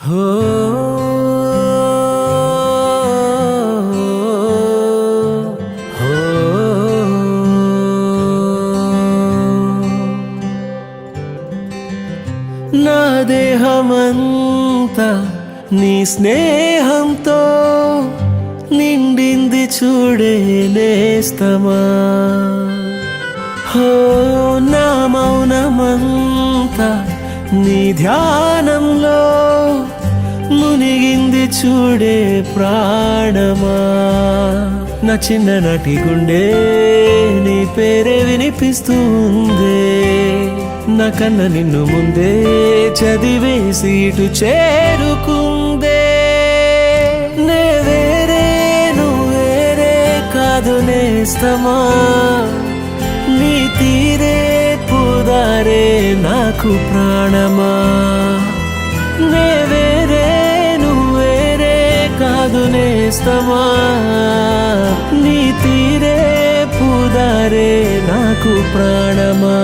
హో హో నా దేహమంతా నీ స్నేహంతో నిండింది చూడే నేస్తమా. హో నా మౌనమంతా నీ ధ్యానంలో మునిగింది చూడే ప్రాణమా. నా చిన్ననాటి గుండె నీ పేరే వినిపిస్తుంది, నా కన్న నిన్ను ముందే చదివేసి ఇటు చేరుకుందే. నే వేరే నువ్వేరే కాదు నేస్తమా, నీ తీరే పుదారే నాకు ప్రాణమా. నే వేరే నువ్వేరే కాదు నేస్తమా, నీ తీరే పుదారే నాకు ప్రాణమా.